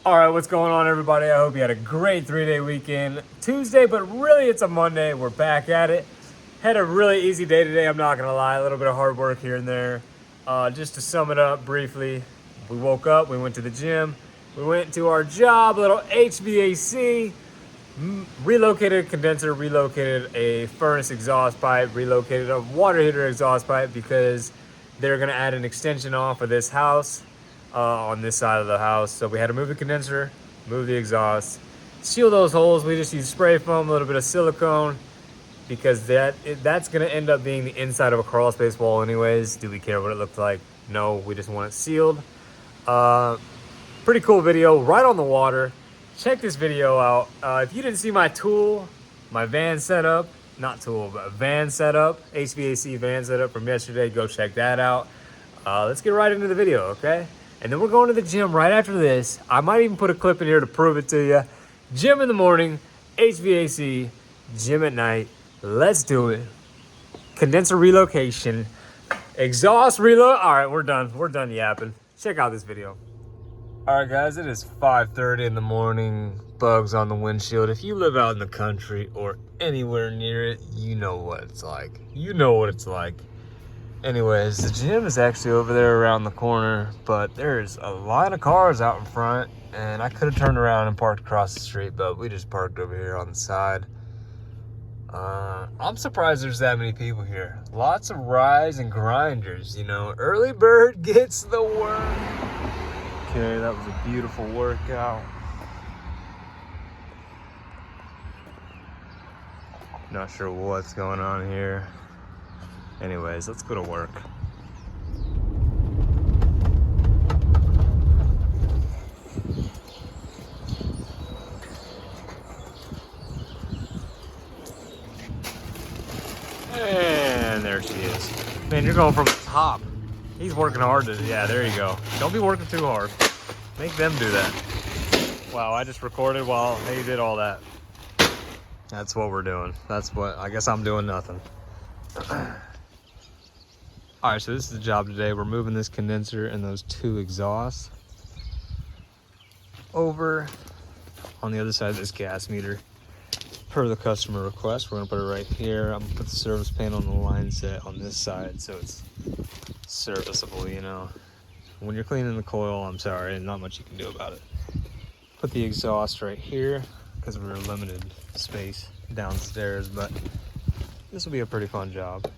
All right, what's going on, everybody? I hope you had a great 3-day weekend. Tuesday, but really it's a Monday. We're back at it. Had a really easy day today, I'm not gonna lie. A little bit of hard work here and there. Just to sum it up briefly, we woke up, we went to the gym, we went to our job, a little HVAC, relocated a condenser, relocated a furnace exhaust pipe, relocated a water heater exhaust pipe because they're gonna add an extension off of this house. On this side of the house. So we had to move the condenser, move the exhaust, seal those holes. We just used spray foam, a little bit of silicone, because that's gonna end up being the inside of a crawl space wall anyways. Do we care what it looks like? No, we just want it sealed. Pretty cool video, right on the water. Check this video out. If you didn't see my tool, my van setup, not tool, but van setup, HVAC van setup from yesterday, go check that out. Let's get right into the video, okay? And then we're going to the gym right after this. I might even put a clip in here to prove it to you. Gym in the morning, HVAC, gym at night. Let's do it. Condenser relocation, exhaust reload. All right, we're done. We're done yapping. Check out this video. All right, guys, it is 5:30 in the morning. Bugs on the windshield. If you live out in the country or anywhere near it, you know what it's like. You know what it's like. Anyways, the gym is actually over there around the corner, but there's a line of cars out in front, and I could have turned around and parked across the street, but we just parked over here on the side. I'm surprised there's that many people here. Lots of rise and grinders, you know. Early bird gets the worm. Okay, that was a beautiful workout. Not sure what's going on here. Anyways, let's go to work. And there she is. Man, you're going from the top. He's working hard to, yeah, there you go. Don't be working too hard. Make them do that. Wow, I just recorded while he did all that. That's what we're doing. That's what, I guess I'm doing nothing. All right, so this is the job today. We're moving this condenser and those two exhausts over on the other side of this gas meter. Per the customer request, we're gonna put it right here. I'm gonna put the service panel on the line set on this side so it's serviceable, you know. When you're cleaning the coil, I'm sorry, and not much you can do about it. Put the exhaust right here because we're limited space downstairs, but this will be a pretty fun job.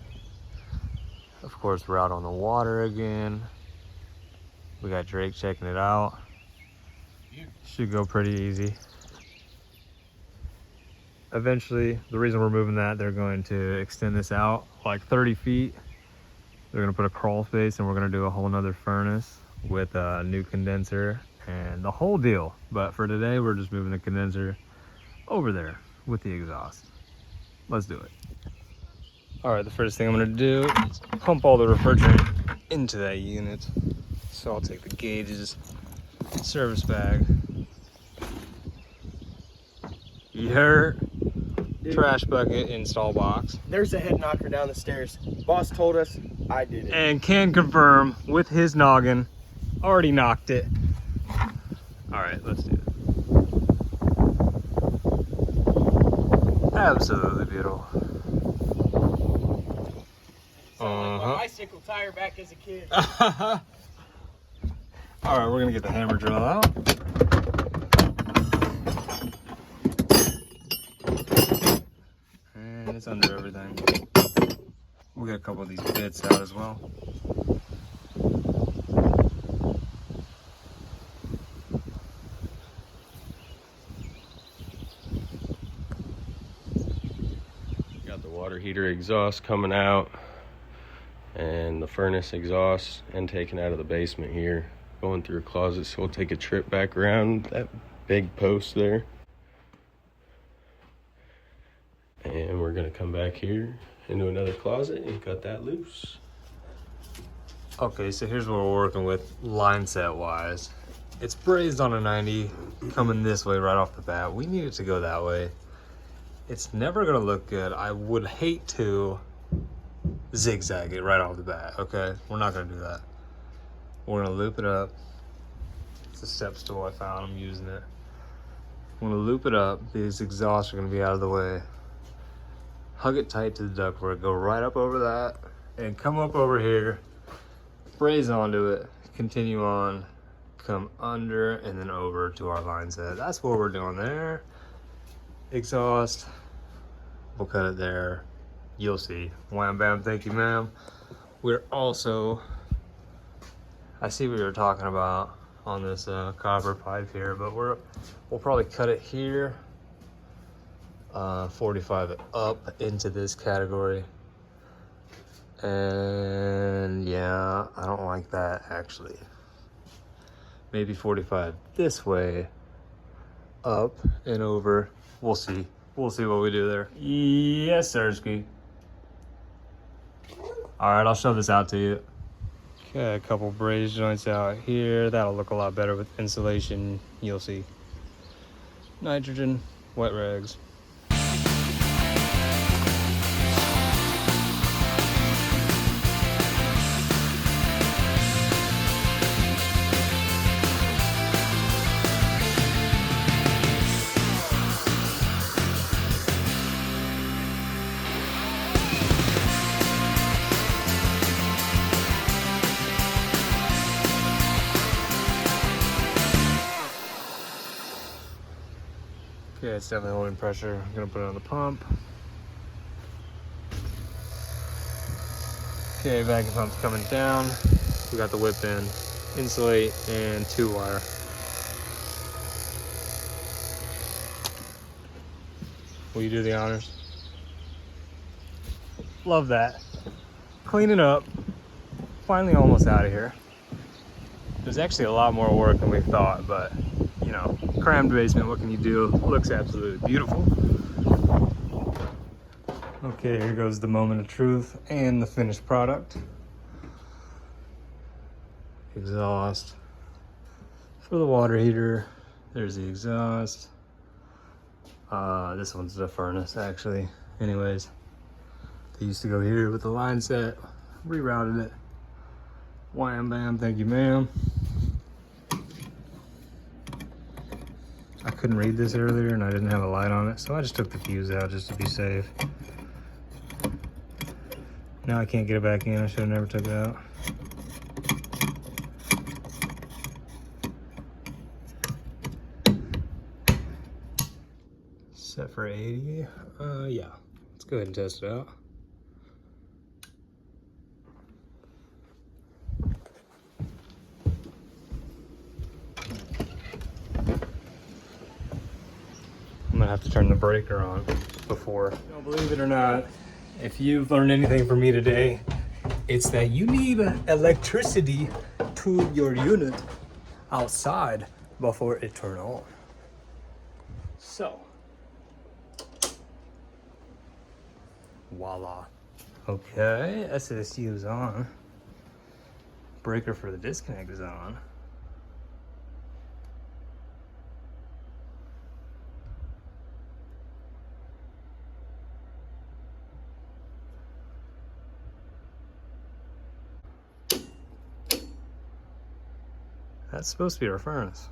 Of course, we're out on the water again. We got Drake checking it out. Should go pretty easy. Eventually, the reason we're moving that, they're going to extend this out like 30 feet. They're gonna put a crawl space and we're gonna do a whole nother furnace with a new condenser and the whole deal. But for today, we're just moving the condenser over there with the exhaust. Let's do it. All right, the first thing I'm gonna do is pump all the refrigerant into that unit. So I'll take the gauges, service bag, your trash bucket, install box. There's a head knocker down the stairs. Boss told us, I did it. And can confirm with his noggin, already knocked it. All right, let's do it. Absolutely beautiful. A bicycle tire back as a kid. All right, we're gonna get the hammer drill out. And it's under everything. We got a couple of these bits out as well. Got the water heater exhaust coming out and the furnace exhaust and taken out of the basement here, going through a closet. So we'll take a trip back around that big post there, and we're gonna come back here into another closet and cut that loose. Okay, so here's what we're working with line set wise. It's brazed on a 90 coming this way right off the bat. We need it to go that way. It's never gonna look good. I would hate to zigzag it right off the bat, okay? We're not gonna do that. We're gonna loop it up It's a step stool I found. I'm using it. I'm gonna loop it up. These exhausts are gonna be out of the way. Hug it tight to the ductwork. Go right up over that and come up over here. Braze onto it. Continue on. Come under and then over to our line set. That's what we're doing there. Exhaust. We'll cut it there. You'll see. Wham bam, thank you ma'am. We're also, I see what you're talking about on this copper pipe here, but we'll probably cut it here, 45 it up into this category. And yeah, I don't like that actually. Maybe 45 this way, up and over. We'll see. We'll see what we do there. Yes, Sirski. All right, I'll show this out to you. Okay, a couple braze joints out here. That'll look a lot better with insulation. You'll see. Nitrogen, wet rags. Okay, it's definitely holding pressure. I'm gonna put it on the pump. Okay, vacuum pump's coming down. We got the whip in, insulate, and 2-wire. Will you do the honors? Love that. Clean it up. Finally almost out of here. There's actually a lot more work than we thought, but you know, crammed basement, what can you do? Looks absolutely beautiful. Okay, here goes the moment of truth and the finished product. Exhaust for the water heater. There's the exhaust. This one's the furnace actually. Anyways, they used to go here with the line set. Rerouted it. Wham bam, thank you ma'am. I couldn't read this earlier and I didn't have a light on it, so I just took the fuse out just to be safe. Now I can't get it back in. I should have never took it out. Set for 80. Yeah. Let's go ahead and test it out. I'm gonna have to turn the breaker on before. Don't believe it or not, if you've learned anything from me today, it's that you need electricity to your unit outside before it turn on. So, voila. Okay, SSU is on. Breaker for the disconnect is on. That's supposed to be our furnace.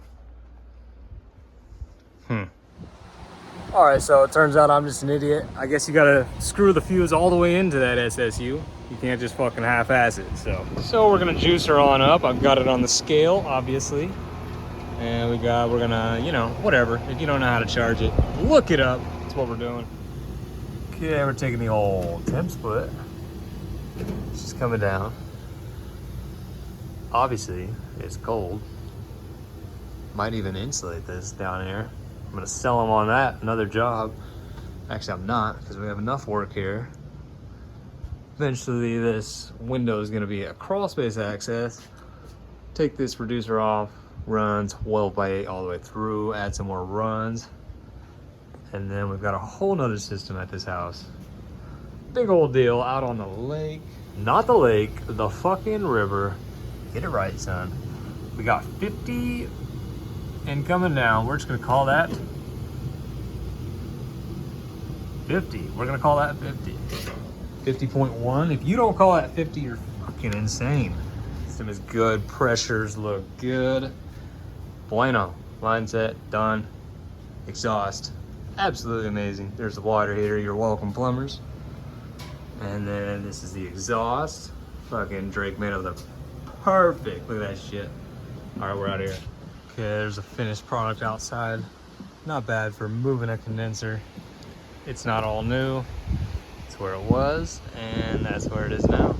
All right, so it turns out I'm just an idiot. I guess you gotta screw the fuse all the way into that SSU. You can't just fucking half-ass it, so we're gonna juice her on up. I've got it on the scale, obviously. And we're gonna, you know, whatever. If you don't know how to charge it, look it up. That's what we're doing. Okay, we're taking the old temp split. It's just coming down. Obviously, it's cold. Might even insulate this down here. I'm gonna sell them on that, another job. Actually, I'm not, because we have enough work here. Eventually, this window is gonna be a crawl space access. Take this reducer off, runs 12 by 8 all the way through, add some more runs. And then we've got a whole nother system at this house. Big old deal out on the lake. Not the lake, the fucking river. Get it right, son. We got 50 and coming down. We're just gonna call that 50. We're gonna call that 50. 50.1. If you don't call that 50, you're fucking insane. System is good. Pressures look good. Bueno. Line set, done. Exhaust. Absolutely amazing. There's the water heater. You're welcome, plumbers. And then this is the exhaust. Fucking Drake made of the perfect. Look at that shit. All right, we're out of here. Okay, there's a finished product outside. Not bad for moving a condenser. It's not all new. It's where it was, and that's where it is now.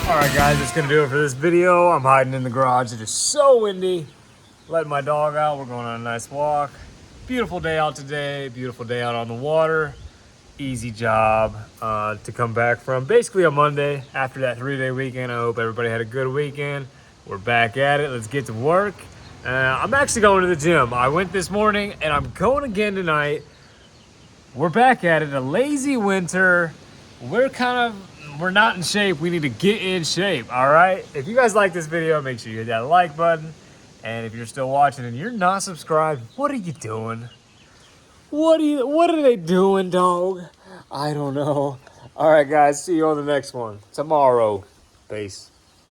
All right, guys, that's gonna do it for this video. I'm hiding in the garage. It is so windy. Letting my dog out. We're going on a nice walk. Beautiful day out today. Beautiful day out on the water. Easy job to come back from. Basically a Monday after that 3-day weekend. I hope everybody had a good weekend. We're back at it. Let's get to work. I'm actually going to the gym. I went this morning and I'm going again tonight. We're back at it. A lazy winter. We're not in shape. We need to get in shape, all right? If you guys like this video, make sure you hit that like button. And if you're still watching and you're not subscribed, what are you doing? What are they doing, dog? I don't know. All right, guys, see you on the next one tomorrow. Peace.